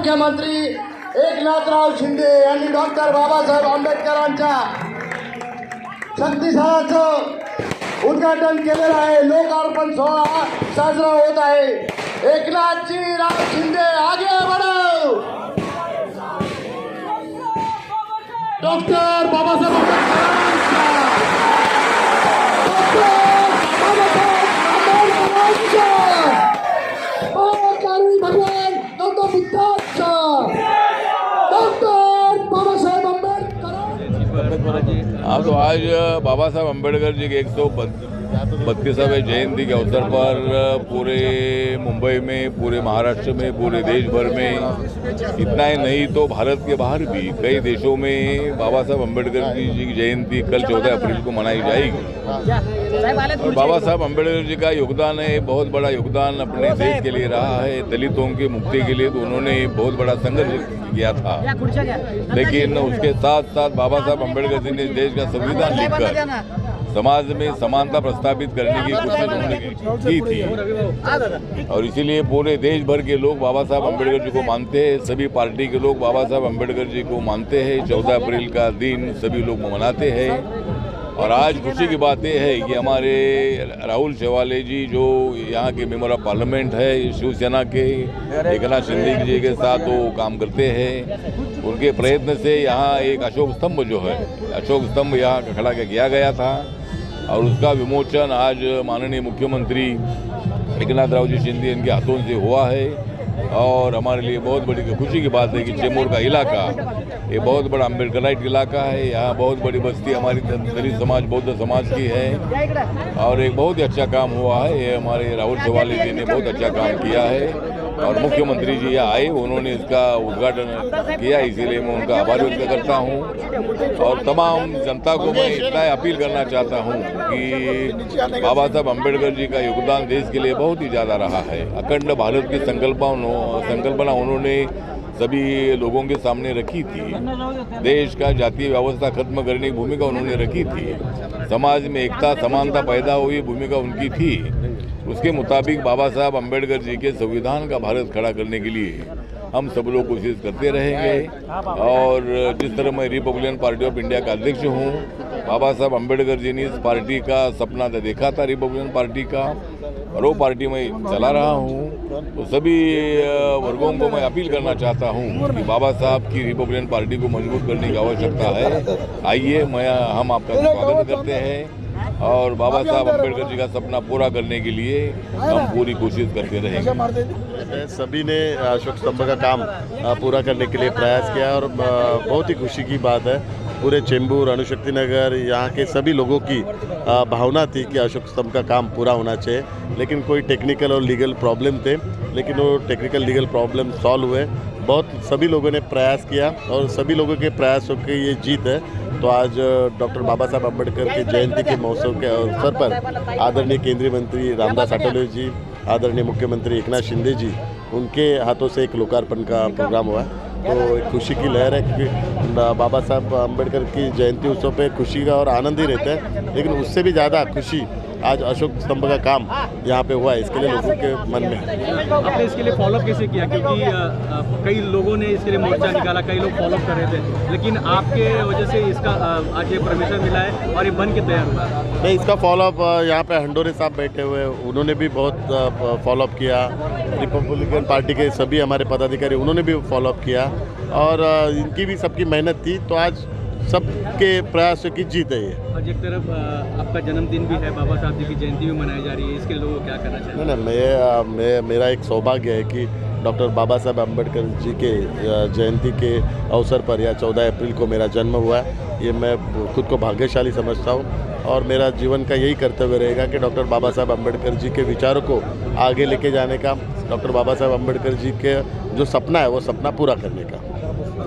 मुख्यमंत्री एकनाथराव शिंदे यांनी डॉक्टर बाबासाहेब आंबेडकरांच्या शक्तिस्थळाचं उद्घाटन केलेलं आहे। लोकार्पण सोहळा साजरा होत आहे। एकनाथजी राव शिंदे आगे बढ़ो। डॉक्टर बाबासाहेब आंबेडकरांचा भगवान गौतम बुद्धाचा डॉक्टर बाबासाहेब आंबेडकर। हाँ, तो आज बाबा साहब अम्बेडकर जी के 132वें जयंती के अवसर पर पूरे मुंबई में, पूरे महाराष्ट्र में, पूरे देश भर में, इतना ही नहीं तो भारत के बाहर भी कई देशों में बाबा साहब अम्बेडकर जी की जयंती कल 14 अप्रैल को मनाई जाएगी। और बाबा साहब अम्बेडकर जी का योगदान है, बहुत बड़ा योगदान अपने देश के लिए रहा है। दलितों की मुक्ति के लिए तो उन्होंने बहुत बड़ा संघर्ष किया था, लेकिन उसके साथ साथ बाबा साहब अम्बेडकर जी ने देश का संविधान लिखकर समाज में समानता प्रस्तावित करने की कोशिश उन्होंने की थी। और इसीलिए पूरे देश भर के लोग बाबा साहब अम्बेडकर जी को मानते हैं। सभी पार्टी के लोग बाबा साहब अम्बेडकर जी को मानते हैं। 14 अप्रैल का दिन सभी लोग मनाते हैं। और आज खुशी की बात यह है कि हमारे राहुल शेवाले जी जो यहाँ के मेंबर ऑफ पार्लियामेंट है, शिवसेना के एकनाथ शिंदे जी के साथ वो काम करते हैं। उनके प्रयत्न से यहाँ एक अशोक स्तंभ जो है, अशोक स्तंभ यहाँ खड़ा किया गया था और उसका विमोचन आज माननीय मुख्यमंत्री एकनाथराव जी शिंदे इनके हाथों से हुआ है। और हमारे लिए बहुत बड़ी खुशी की बात है कि चेंबूर का इलाका ये बहुत बड़ा अम्बेडकराइट इलाका है। यहाँ बहुत बड़ी बस्ती हमारी दलित समाज, बौद्ध समाज की है और एक बहुत ही अच्छा काम हुआ है। ये हमारे राहुल शेवाले जी ने बहुत अच्छा काम किया है और मुख्यमंत्री जी यहाँ आए, उन्होंने इसका उद्घाटन किया, इसीलिए मैं उनका आभार व्यक्त करता हूँ। और तमाम जनता को मैं इतना अपील करना चाहता हूँ कि बाबा साहब अम्बेडकर जी का योगदान देश के लिए बहुत ही ज़्यादा रहा है। अखंड भारत की संकल्पना उन्होंने सभी लोगों के सामने रखी थी। देश का जातीय व्यवस्था खत्म करने की भूमिका उन्होंने रखी थी। समाज में एकता समानता पैदा हुई भूमिका उनकी थी। उसके मुताबिक बाबा साहब अम्बेडकर जी के संविधान का भारत खड़ा करने के लिए हम सब लोग कोशिश करते रहेंगे। और जिस तरह मैं रिपब्लिकन पार्टी ऑफ इंडिया का अध्यक्ष हूँ, बाबा साहब अम्बेडकर जी ने इस पार्टी का सपना देखा था, रिपब्लिकन पार्टी का, और वो पार्टी मैं चला रहा हूँ। तो सभी वर्गों को मैं अपील करना चाहता हूँ कि बाबा साहब की रिपब्लिकन पार्टी को मजबूत करने की आवश्यकता है। आइए, हम आपका स्वागत करते हैं और बाबा साहब अम्बेडकर जी का सपना पूरा करने के लिए हम पूरी कोशिश करते रहेंगे। सभी ने अशोक स्तंभ का काम पूरा करने के लिए प्रयास किया और बहुत ही खुशी की बात है। पूरे चेंबूर, अणुशक्ति नगर, यहाँ के सभी लोगों की भावना थी कि अशोक स्तंभ का काम पूरा होना चाहिए, लेकिन कोई टेक्निकल और लीगल प्रॉब्लम थे, लेकिन वो टेक्निकल लीगल प्रॉब्लम सॉल्व हुए। बहुत सभी लोगों ने प्रयास किया और सभी लोगों के प्रयासों की ये जीत है। तो आज डॉक्टर बाबा साहब अम्बेडकर की जयंती के महोत्सव के अवसर पर आदरणीय केंद्रीय मंत्री रामदास आठवले जी, आदरणीय मुख्यमंत्री एकनाथ शिंदे जी, उनके हाथों से एक लोकार्पण का प्रोग्राम हुआ है। तो एक खुशी की लहर है क्योंकि बाबा साहब अम्बेडकर की जयंती उत्सव पे खुशी का और आनंद ही रहता है, लेकिन उससे भी ज़्यादा खुशी आज अशोक स्तंभ का काम यहाँ पे हुआ है, इसके लिए लोगों के मन में है। आपने इसके लिए फॉलोअप कैसे किया? क्योंकि कई लोगों ने इसके लिए मोर्चा निकाला, कई लोग फॉलोअप कर रहे थे, लेकिन आपके वजह से इसका आज ये परमिशन मिला है और ये बन के तैयार हुआ है। नहीं, इसका फॉलोअप यहाँ पे हंडोरे साहब बैठे हुए, उन्होंने भी बहुत फॉलोअप किया। रिपब्लिकन पार्टी के सभी हमारे पदाधिकारी उन्होंने भी फॉलोअप किया और इनकी भी सबकी मेहनत थी। तो आज सबके प्रयासों की जीत है ये। और एक तरफ आपका जन्मदिन भी है, बाबा साहब जी की जयंती भी मनाई जा रही है, इसके लोगों को क्या करना चाहिए? नहीं, मेरा एक सौभाग्य है कि डॉक्टर बाबा साहब अम्बेडकर जी के जयंती के अवसर पर या 14 अप्रैल को मेरा जन्म हुआ है। ये मैं खुद को भाग्यशाली समझता हूँ और मेरा जीवन का यही कर्तव्य रहेगा कि डॉक्टर बाबा साहब अम्बेडकर जी के विचारों को आगे लेके जाने का, डॉक्टर बाबा साहब अम्बेडकर जी के जो सपना है वो सपना पूरा करने का।